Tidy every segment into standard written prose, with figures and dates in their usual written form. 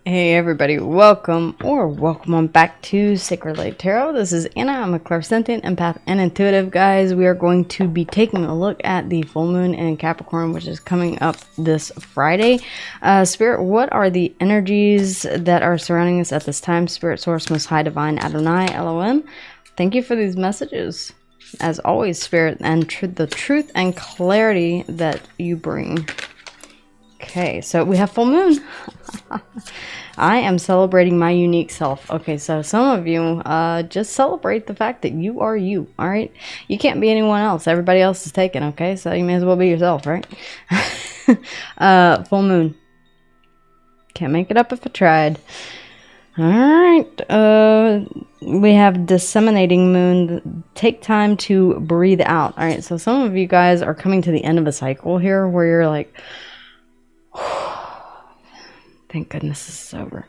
Hey everybody, welcome on back to Sacred Light Tarot. This is Anna. I'm a clairsentient, empath, and intuitive. Guys, we are going to be taking a look at the full moon in Capricorn, which is coming up this Friday. Spirit, what are the energies that are surrounding us at this time? Spirit, Source, Most High, Divine, Adonai, Elohim. Thank you for these messages. As always, Spirit, and the truth and clarity that you bring. Okay, so we have full moon. I am celebrating my unique self. Okay, so some of you just celebrate the fact that you are you. All right, you can't be anyone else. Everybody else is taken. Okay, so you may as well be yourself, right? Full moon. Can't make it up if I tried. All right, we have disseminating moon. Take time to breathe out. All right, so some of you guys are coming to the end of a cycle here where you're like, thank goodness this is over.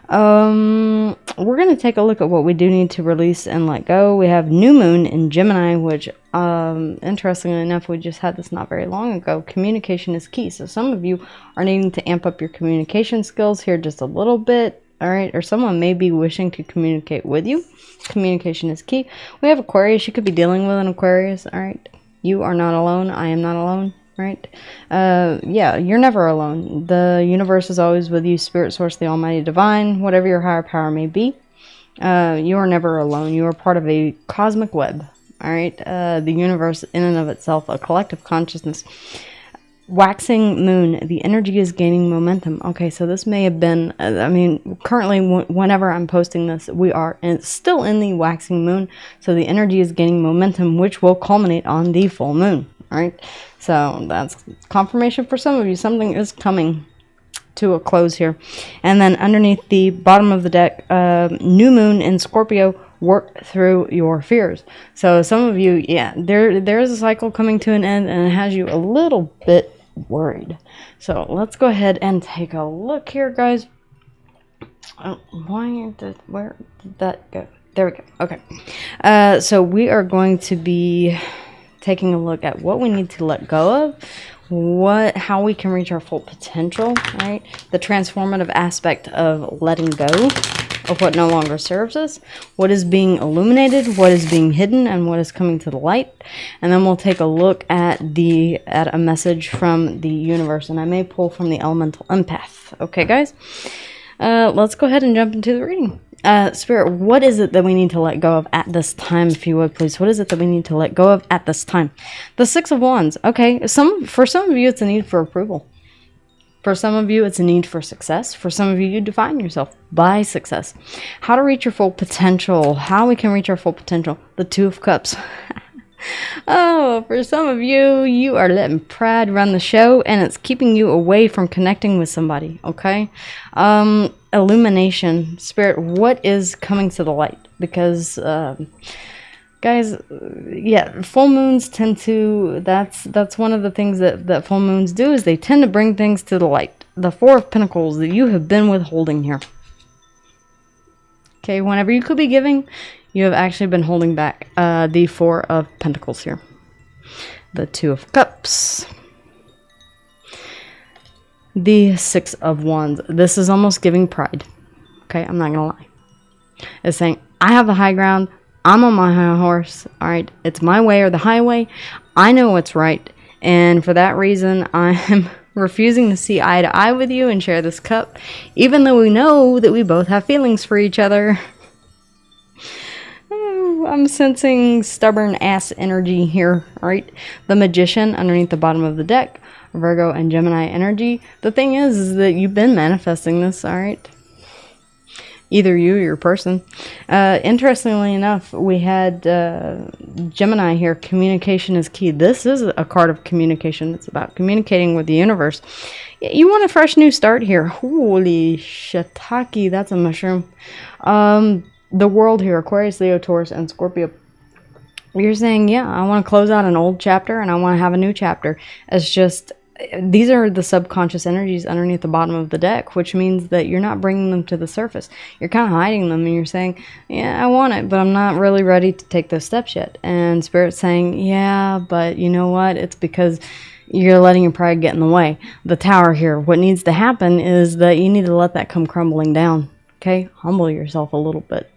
We're going to take a look at what we do need to release and let go. We have new moon in Gemini, which interestingly enough, we just had this not very long ago. Communication is key. So some of you are needing to amp up your communication skills here just a little bit. All right, or someone may be wishing to communicate with you. Communication is key. We have Aquarius. You could be dealing with an Aquarius. All right, you are not alone. I am not alone. Right? Yeah, you're never alone. The universe is always with you. Spirit, Source, the Almighty Divine, whatever your higher power may be. You are never alone. You are part of a cosmic web. All right? The universe in and of itself, a collective consciousness. Waxing moon, the energy is gaining momentum. Okay, so this may have been, I mean, currently whenever I'm posting this, we are still in the waxing moon. So the energy is gaining momentum, which will culminate on the full moon. All right, so that's confirmation for some of you. Something is coming to a close here. And then underneath the bottom of the deck, new moon in Scorpio, work through your fears. So some of you, yeah, there is a cycle coming to an end and it has you a little bit worried. So let's go ahead and take a look here, guys. Oh, where did that go? There we go. Okay. So we are going to be taking a look at what we need to let go of, how we can reach our full potential, right? The transformative aspect of letting go of what no longer serves us, what is being illuminated, what is being hidden, and what is coming to the light. And then we'll take a look at a message from the universe, and I may pull from the elemental empath. Okay, guys? Let's go ahead and jump into the reading. Spirit, what is it that we need to let go of at this time, if you would, please? What is it that we need to let go of at this time? The Six of Wands. Okay, for some of you, it's a need for approval. For some of you, it's a need for success. For some of you, you define yourself by success. How to reach your full potential. How we can reach our full potential. The Two of Cups. Oh, for some of you, you are letting pride run the show, and it's keeping you away from connecting with somebody, okay? Illumination. Spirit, what is coming to the light? Because, guys, yeah, full moons tend to, that's one of the things that full moons do, is they tend to bring things to the light. The Four of Pentacles that you have been withholding here. Okay, whenever you could be giving, you have actually been holding back. The Four of Pentacles here. The Two of Cups. The Six of Wands. This is almost giving pride. Okay, I'm not going to lie. It's saying, I have the high ground. I'm on my high horse. All right, it's my way or the highway. I know what's right. And for that reason, I am refusing to see eye to eye with you and share this cup. Even though we know that we both have feelings for each other. I'm sensing stubborn ass energy here, right? The Magician underneath the bottom of the deck. Virgo and Gemini energy. The thing is that you've been manifesting this, all right? Either you or your person. Interestingly enough, we had Gemini here. Communication is key. This is a card of communication. It's about communicating with the universe. You want a fresh new start here. Holy shiitake, that's a mushroom. The World here, Aquarius, Leo, Taurus, and Scorpio. You're saying, yeah, I want to close out an old chapter and I want to have a new chapter. It's just, these are the subconscious energies underneath the bottom of the deck, which means that you're not bringing them to the surface. You're kind of hiding them and you're saying, yeah, I want it, but I'm not really ready to take those steps yet. And Spirit's saying, yeah, but you know what? It's because You're letting your pride get in the way. The Tower here, what needs to happen is that you need to let that come crumbling down. Okay, humble yourself a little bit.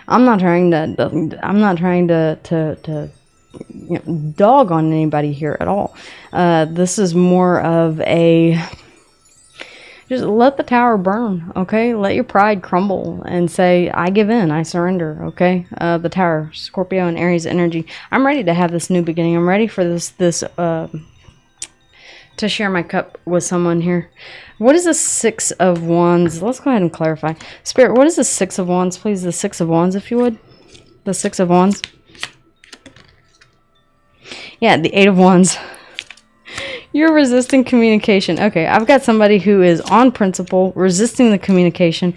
I'm not trying to you know, dog on anybody here at all. This is more of a just let the Tower burn, okay? Let your pride crumble and say, I give in, I surrender, okay? The Tower, Scorpio and Aries energy. I'm ready to have this new beginning. I'm ready for this to share my cup with someone here. What is the Six of Wands? Let's go ahead and clarify. Spirit, what is the Six of Wands, please? The Six of Wands, if you would. The Six of Wands. Yeah, the Eight of Wands. You're resisting communication. Okay, I've got somebody who is on principle, resisting the communication.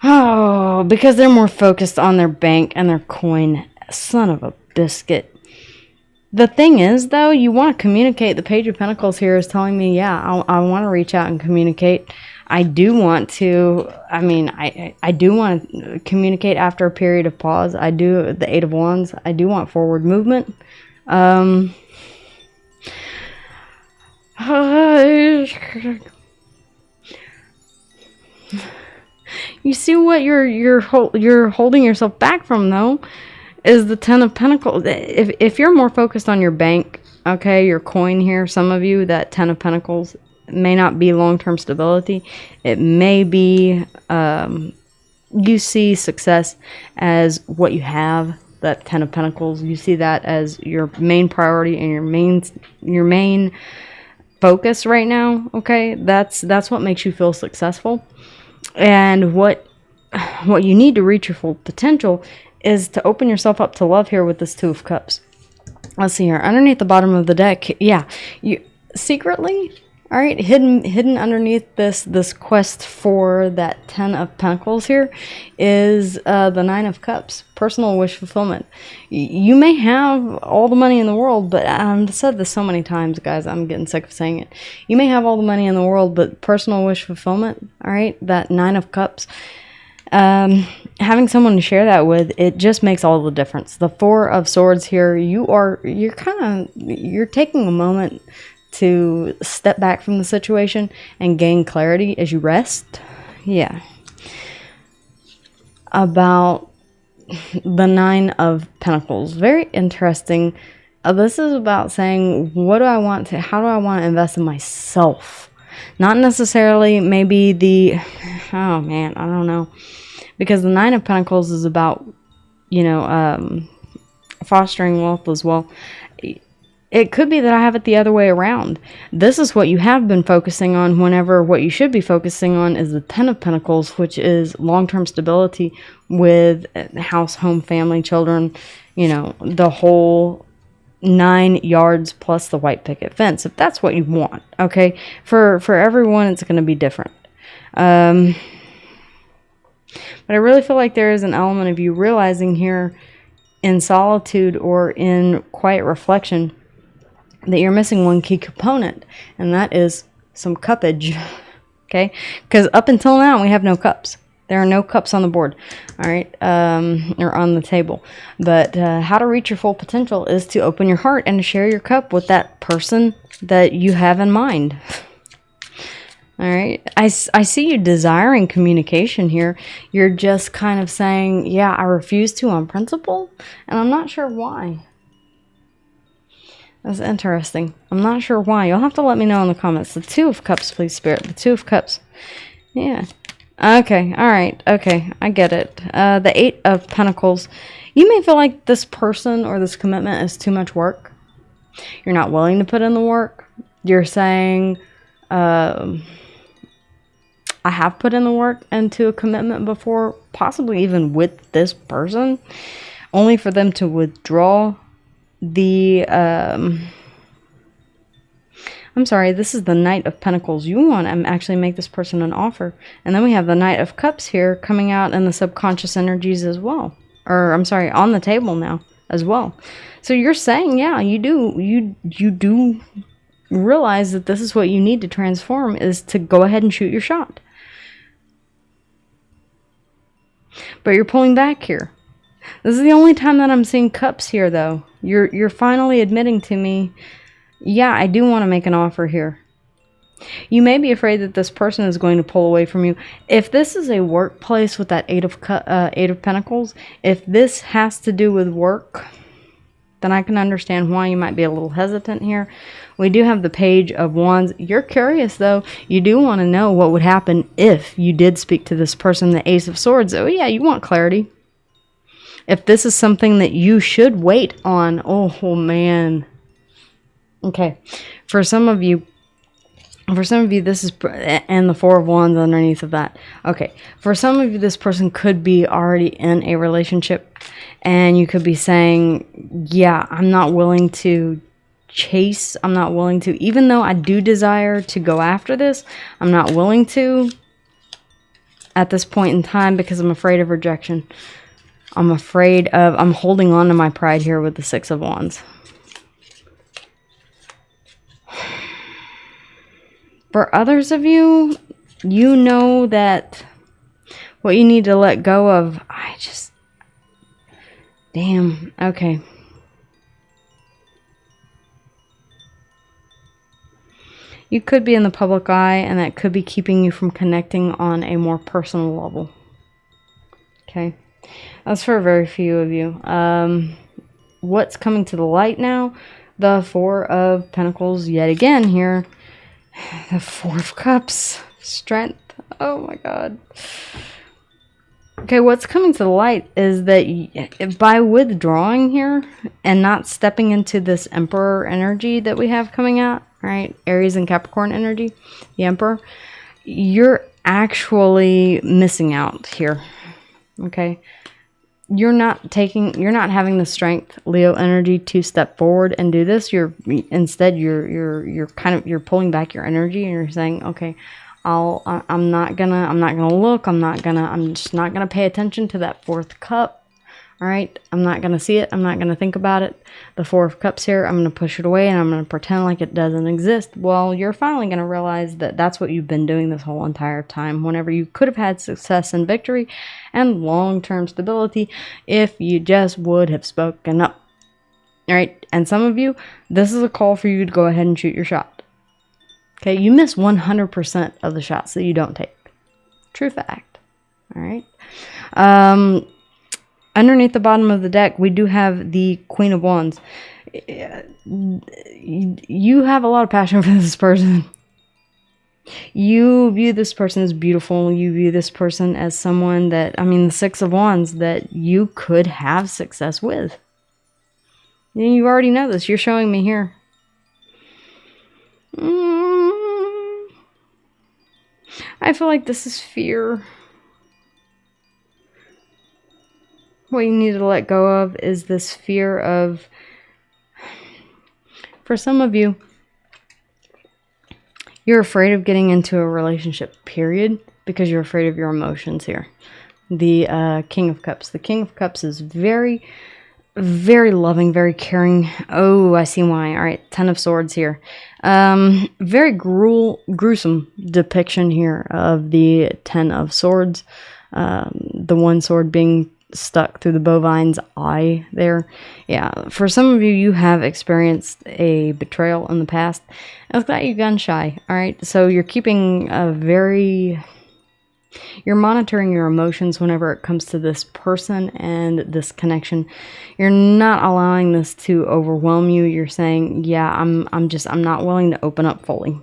Oh, because they're more focused on their bank and their coin. Son of a biscuit. The thing is, though, you want to communicate. The Page of Pentacles here is telling me, yeah, I want to reach out and communicate. I do want to, I do want to communicate after a period of pause. I do, the Eight of Wands, I do want forward movement. You see what you're holding yourself back from, though, is the Ten of Pentacles. If you're more focused on your bank, okay, your coin here, some of you, that Ten of Pentacles may not be long-term stability. It may be you see success as what you have, that Ten of Pentacles. You see that as your main priority and your main focus right now, okay? That's what makes you feel successful. And what you need to reach your full potential is to open yourself up to love here with this Two of Cups. Let's see here. Underneath the bottom of the deck, yeah, you secretly, all right, hidden underneath this quest for that Ten of Pentacles here is the Nine of Cups, personal wish fulfillment. You may have all the money in the world, but I've said this so many times, guys, I'm getting sick of saying it. You may have all the money in the world, but personal wish fulfillment, all right, that Nine of Cups, having someone to share that with, it just makes all the difference. The Four of Swords here, you're taking a moment to step back from the situation and gain clarity as you rest. Yeah. About the Nine of Pentacles. Very interesting. This is about saying, how do I want to invest in myself? Not necessarily maybe oh man, I don't know. Because the Nine of Pentacles is about, fostering wealth as well. It could be that I have it the other way around. This is what you have been focusing on, whenever what you should be focusing on is the Ten of Pentacles, which is long-term stability with house, home, family, children, the whole 9 yards plus the white picket fence, if that's what you want, okay? For everyone, it's going to be different. But I really feel like there is an element of you realizing here in solitude or in quiet reflection that you're missing one key component, and that is some cuppage, okay? Because up until now, we have no cups. There are no cups on the board, all right, or on the table. But how to reach your full potential is to open your heart and to share your cup with that person that you have in mind. All right, I see you desiring communication here. You're just kind of saying, yeah, I refuse to on principle, and I'm not sure why. That's interesting. I'm not sure why. You'll have to let me know in the comments. The Two of Cups, please, Spirit. The Two of Cups. Yeah. Okay. All right. Okay. I get it. The Eight of Pentacles. You may feel like this person or this commitment is too much work. You're not willing to put in the work. You're saying, I have put in the work into a commitment before, possibly even with this person, only for them to withdraw the I'm sorry, this is the Knight of Pentacles. You want to actually make this person an offer. And then we have the Knight of Cups here coming out in the subconscious energies as well. Or, I'm sorry, on the table now as well. So you're saying, yeah, you do realize that this is what you need to transform, is to go ahead and shoot your shot. But you're pulling back here. This is the only time that I'm seeing cups here, though. You're finally admitting to me Yeah, I do want to make an offer here. You may be afraid that this person is going to pull away from you. If this is a workplace with that Eight of Pentacles, if this has to do with work, then I can understand why you might be a little hesitant here. We do have the Page of Wands. You're curious, though. You do want to know what would happen if you did speak to this person, the Ace of Swords. Oh, yeah, you want clarity. If this is something that you should wait on, oh man. Okay, for some of you, this is, and the Four of Wands underneath of that. Okay, for some of you, this person could be already in a relationship, and you could be saying, yeah, I'm not willing to chase, I'm not willing to, even though I do desire to go after this, I'm not willing to at this point in time because I'm afraid of rejection. I'm holding on to my pride here with the Six of Wands. For others of you, you know that what you need to let go of, damn, okay. You could be in the public eye, and that could be keeping you from connecting on a more personal level. Okay, that's for very few of you. What's coming to the light now? The Four of Pentacles yet again here. The Four of Cups. Strength. Oh my god. Okay, what's coming to the light is that by withdrawing here and not stepping into this Emperor energy that we have coming out, right? Aries and Capricorn energy, the Emperor, you're actually missing out here. Okay? You're not having the strength, Leo energy, to step forward and do this. Instead you're pulling back your energy, and you're saying, okay, I'm just not gonna pay attention to that Fourth Cup. All right, I'm not gonna see it. I'm not gonna think about it. The Four of Cups here, I'm gonna push it away, and I'm gonna pretend like it doesn't exist. Well, you're finally gonna realize that that's what you've been doing this whole entire time. Whenever you could have had success and victory and long-term stability if you just would have spoken up. All right, and some of you, this is a call for you to go ahead and shoot your shot. Okay, you miss 100% of the shots that you don't take. True fact. All right. Underneath the bottom of the deck, we do have the Queen of Wands. You have a lot of passion for this person. You view this person as beautiful. You view this person as someone that, the Six of Wands, that you could have success with. And you already know this. You're showing me here. I feel like this is fear. What you need to let go of is this fear of, for some of you, you're afraid of getting into a relationship, period, because you're afraid of your emotions here. The King of Cups. The King of Cups is very, very loving, very caring. Oh, I see why. All right, Ten of Swords here. Very gruesome depiction here of the Ten of Swords. The one sword being stuck through the bovine's eye there. Yeah, for some of you, you have experienced a betrayal in the past. It's got you gun shy, all right? So you're keeping you're monitoring your emotions whenever it comes to this person and this connection. You're not allowing this to overwhelm you. You're saying, yeah, I'm not willing to open up fully.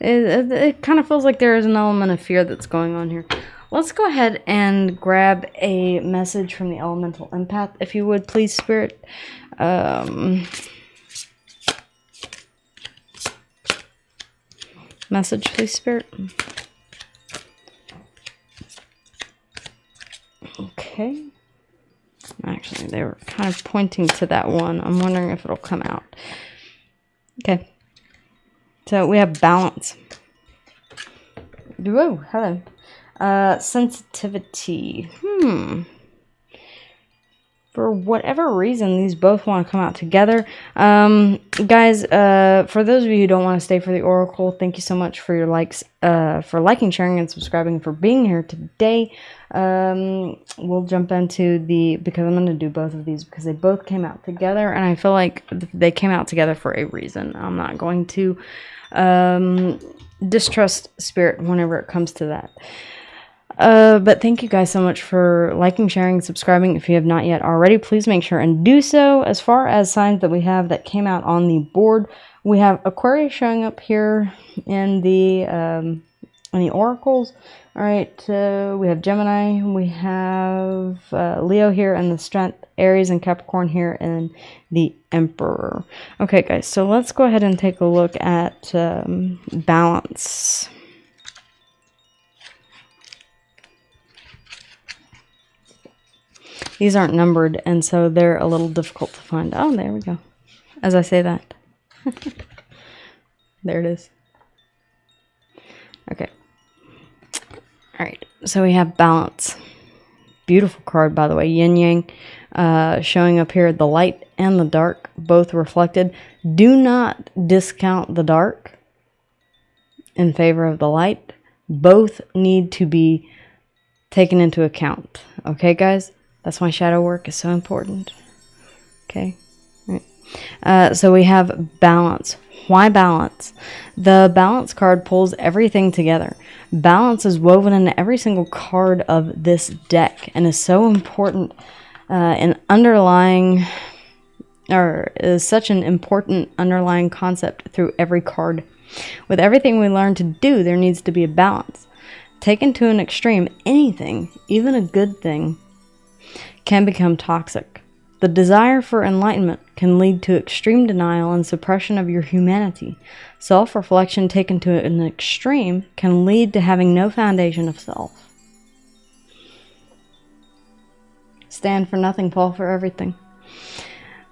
It kind of feels like there is an element of fear that's going on here. Let's go ahead and grab a message from the Elemental Empath, if you would, please, Spirit. Message, please, Spirit. Okay. Actually, they were kind of pointing to that one. I'm wondering if it'll come out. Okay. So we have balance. Whoa, hello. Sensitivity. for whatever reason, these both want to come out together. Guys, for those of you who don't want to stay for the oracle, thank you so much for your likes, for liking, sharing, and subscribing, for being here today. We'll jump into because I'm going to do both of these because they both came out together, and I feel like they came out together for a reason. I'm not going to distrust spirit whenever it comes to that. But thank you guys so much for liking, sharing, subscribing. If you have not yet already, please make sure and do so. As far as signs that we have that came out on the board, we have Aquarius showing up here in the oracles. All right, we have Gemini, we have Leo here in the Strength, Aries and Capricorn here in the Emperor. Okay, guys, so let's go ahead and take a look at balance. These aren't numbered, and so they're a little difficult to find. Oh, there we go. As I say that. There it is. Okay. All right. So we have balance. Beautiful card, by the way. Yin Yang showing up here. The light and the dark, both reflected. Do not discount the dark in favor of the light. Both need to be taken into account. Okay, guys? That's why shadow work is so important. Okay. All right. So we have balance. Why balance? The balance card pulls everything together. Balance is woven into every single card of this deck and is so important in underlying, or is such an important underlying concept through every card. With everything we learn to do, there needs to be a balance. Taken to an extreme, anything, even a good thing, can become toxic. The desire for enlightenment can lead to extreme denial and suppression of your humanity. Self-reflection taken to an extreme can lead to having no foundation of self. Stand for nothing, fall for everything.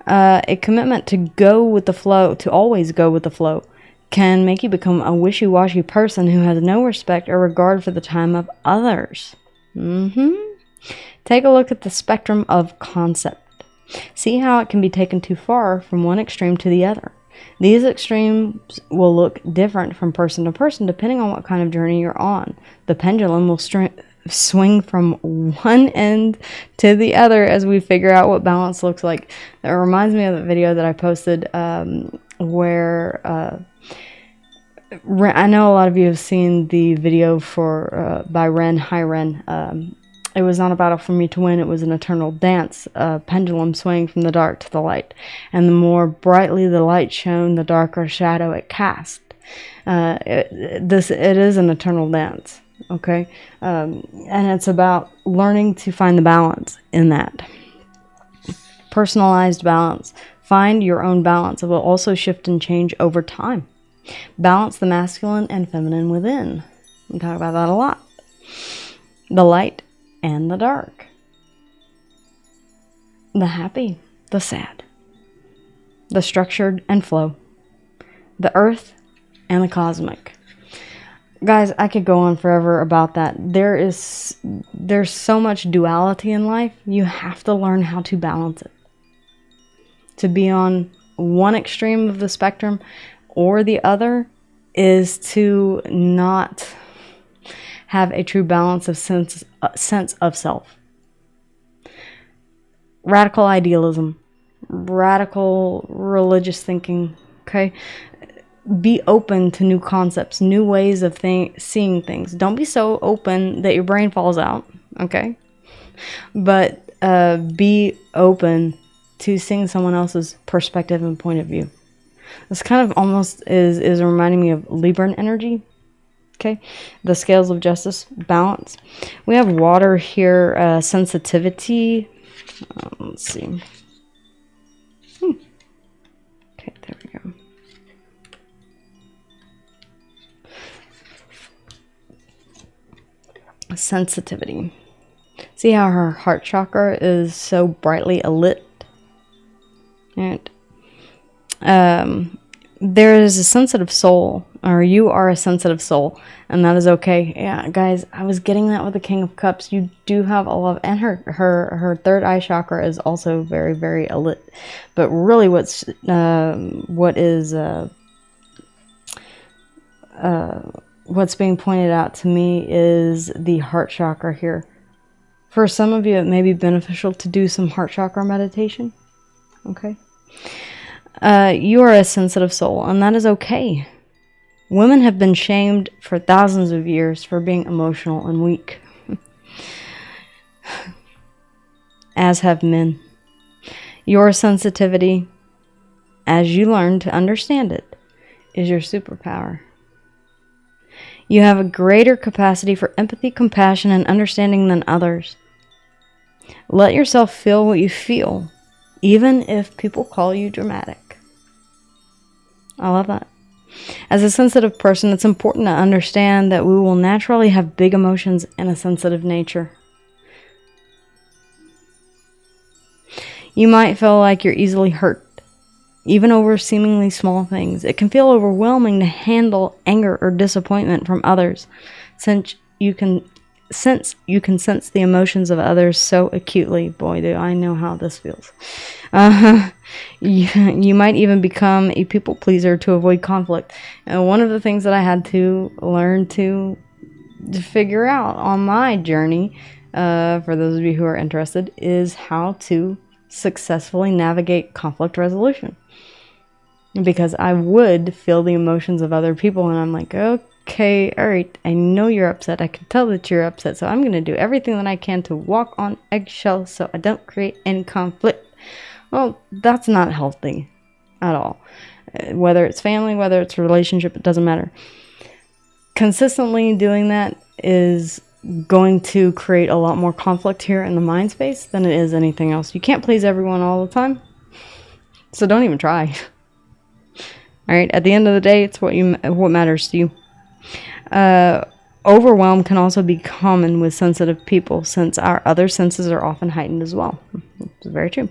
A commitment to go with the flow, to always go with the flow, can make you become a wishy-washy person who has no respect or regard for the time of others. Take a look at the spectrum of concept. See how it can be taken too far from one extreme to the other. These extremes will look different from person to person depending on what kind of journey you're on. The pendulum will swing from one end to the other as we figure out what balance looks like. That reminds me of the video that I posted where I know a lot of you have seen the video for by Ren. Hi, Ren. It was not a battle for me to win. It was an eternal dance, a pendulum swaying from the dark to the light. And the more brightly the light shone, the darker shadow it cast. It is an eternal dance, okay? And it's about learning to find the balance in that. Personalized balance. Find your own balance. It will also shift and change over time. Balance the masculine and feminine within. We talk about that a lot. The light and the dark. The happy, the sad. The structured and flow. The earth and the cosmic. Guys, I could go on forever about that. There's so much duality in life. You have to learn how to balance it. To be on one extreme of the spectrum or the other is to not have a true balance of sense of self. Radical idealism, radical religious thinking, okay? Be open to new concepts, new ways of seeing things. Don't be so open that your brain falls out, okay? But be open to seeing someone else's perspective and point of view. This kind of almost is reminding me of Libra energy. Okay, the scales of justice, balance. We have water here, sensitivity. Let's see. Okay, there we go. Sensitivity. See how her heart chakra is so brightly lit? And there is a sensitive soul, or you are a sensitive soul, and that is okay. Yeah, guys, I was getting that with the King of Cups. You do have a love, and her third eye chakra is also very, very lit. But really, what's being pointed out to me is the heart chakra here. For some of you, it may be beneficial to do some heart chakra meditation. Okay. You are a sensitive soul, and that is okay. Women have been shamed for thousands of years for being emotional and weak. As have men. Your sensitivity, as you learn to understand it, is your superpower. You have a greater capacity for empathy, compassion, and understanding than others. Let yourself feel what you feel, even if people call you dramatic. I love that. As a sensitive person, it's important to understand that we will naturally have big emotions and a sensitive nature. You might feel like you're easily hurt, even over seemingly small things. It can feel overwhelming to handle anger or disappointment from others, since you can sense the emotions of others so acutely. Boy, do I know how this feels. You might even become a people pleaser to avoid conflict. And one of the things that I had to learn to figure out on my journey, for those of you who are interested, is how to successfully navigate conflict resolution. Because I would feel the emotions of other people, and I'm like, okay, all right, I know you're upset. I can tell that you're upset, so I'm going to do everything that I can to walk on eggshells so I don't create any conflict. Well, that's not healthy at all. Whether it's family, whether it's a relationship, it doesn't matter. Consistently doing that is going to create a lot more conflict here in the mind space than it is anything else. You can't please everyone all the time, so don't even try. All right, at the end of the day, it's what matters to you. Overwhelm can also be common with sensitive people, since our other senses are often heightened as well. It's very true.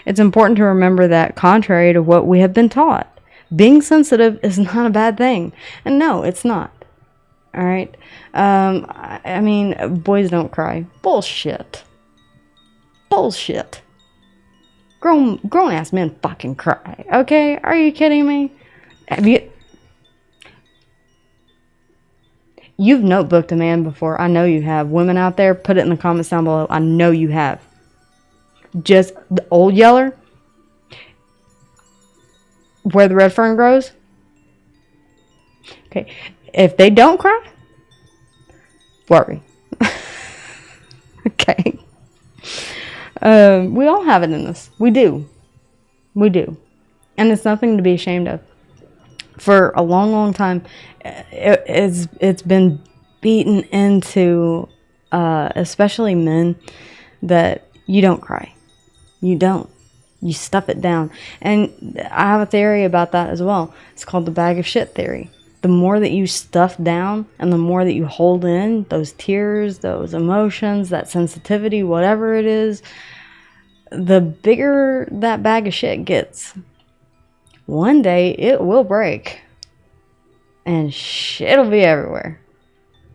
It's important to remember that, contrary to what we have been taught, being sensitive is not a bad thing. And no, it's not. All right? I mean, boys don't cry. Bullshit. Bullshit. Grown-ass men fucking cry. Okay? Are you kidding me? You've notebooked a man before. I know you have. Women out there, put it in the comments down below. I know you have. Just the old yeller, where the red fern grows. Okay. If they don't cry, worry. Okay. We all have it in us. We do. We do. And it's nothing to be ashamed of. For a long, long time, it's been beaten into, especially men, that you don't cry. You don't. You stuff it down. And I have a theory about that as well. It's called the bag of shit theory. The more that you stuff down and the more that you hold in those tears, those emotions, that sensitivity, whatever it is, the bigger that bag of shit gets. One day it will break and shit'll be everywhere.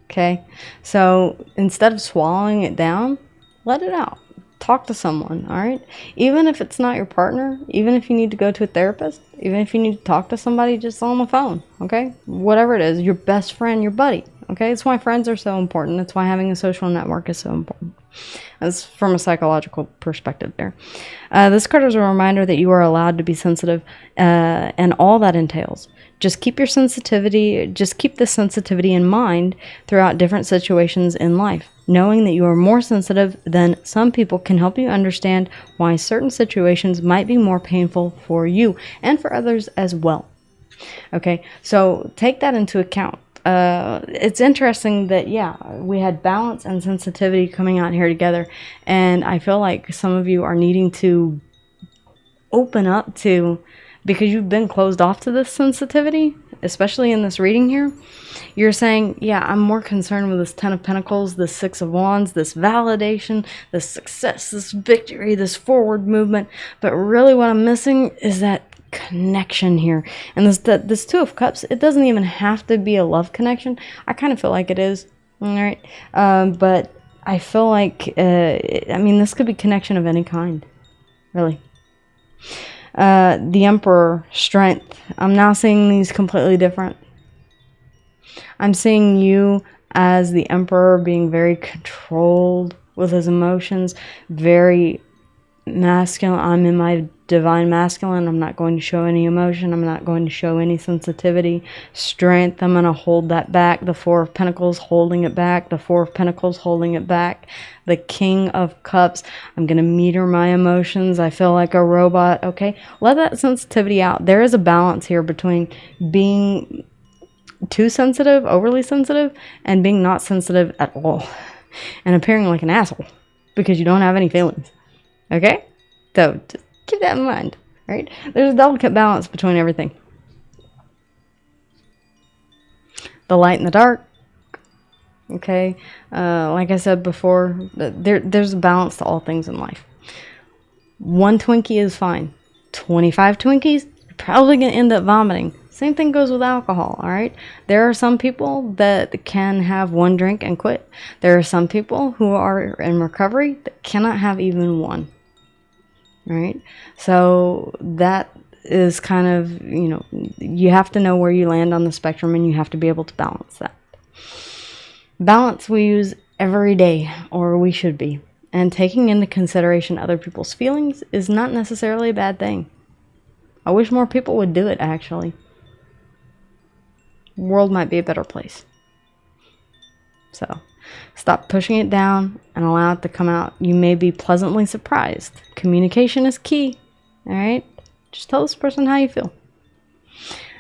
Okay? So instead of swallowing it down, let it out. Talk to someone, all right? Even if it's not your partner, even if you need to go to a therapist, even if you need to talk to somebody just on the phone, okay? Whatever it is, your best friend, your buddy, okay? That's why friends are so important. That's why having a social network is so important. That's from a psychological perspective there. This card is a reminder that you are allowed to be sensitive and all that entails. Just keep the sensitivity in mind throughout different situations in life. Knowing that you are more sensitive than some people can help you understand why certain situations might be more painful for you and for others as well. Okay, so take that into account. It's interesting that, yeah, we had balance and sensitivity coming out here together, and I feel like some of you are needing to open up to, because you've been closed off to this sensitivity, especially in this reading here. You're saying, yeah, I'm more concerned with this Ten of Pentacles, this Six of Wands, this validation, this success, this victory, this forward movement, but really what I'm missing is that connection here. And this Two of Cups, it doesn't even have to be a love connection. I kind of feel like it is. All right. But I feel like, I mean, this could be connection of any kind, really. The Emperor, strength. I'm now seeing these completely different. I'm seeing you as the Emperor being very controlled with his emotions, very masculine. I'm in my divine masculine. I'm not going to show any emotion. I'm not going to show any sensitivity. Strength, I'm going to hold that back. The Four of Pentacles holding it back. The Four of Pentacles holding it back. The King of Cups, I'm going to meter my emotions. I feel like a robot. Okay, let that sensitivity out. There is a balance here between being too sensitive, overly sensitive, and being not sensitive at all, and appearing like an asshole because you don't have any feelings. Okay, so just keep that in mind, right? There's a delicate balance between everything. The light and the dark. Okay, like I said before, there's a balance to all things in life. One Twinkie is fine. 25 Twinkies, you're probably going to end up vomiting. Same thing goes with alcohol, all right? There are some people that can have one drink and quit. There are some people who are in recovery that cannot have even one, right? So that is kind of, you know, you have to know where you land on the spectrum, and you have to be able to balance that. Balance we use every day, or we should be. And taking into consideration other people's feelings is not necessarily a bad thing. I wish more people would do it, actually. The world might be a better place. So, stop pushing it down and allow it to come out. You may be pleasantly surprised. Communication is key. Alright? Just tell this person how you feel.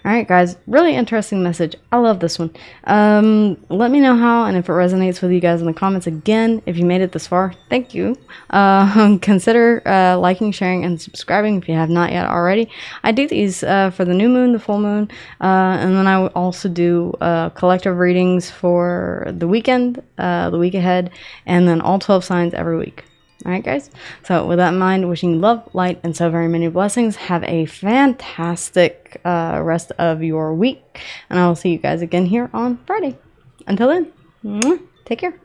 Alright guys, really interesting message. I love this one. Let me know how and if it resonates with you guys in the comments. Again, if you made it this far, thank you. Consider liking, sharing, and subscribing if you have not yet already. I do these for the new moon, the full moon, and then I will also do collective readings for the weekend, the week ahead, and then all 12 signs every week. Alright guys, so with that in mind, wishing you love, light, and so very many blessings. Have a fantastic rest of your week, and I will see you guys again here on Friday. Until then, take care.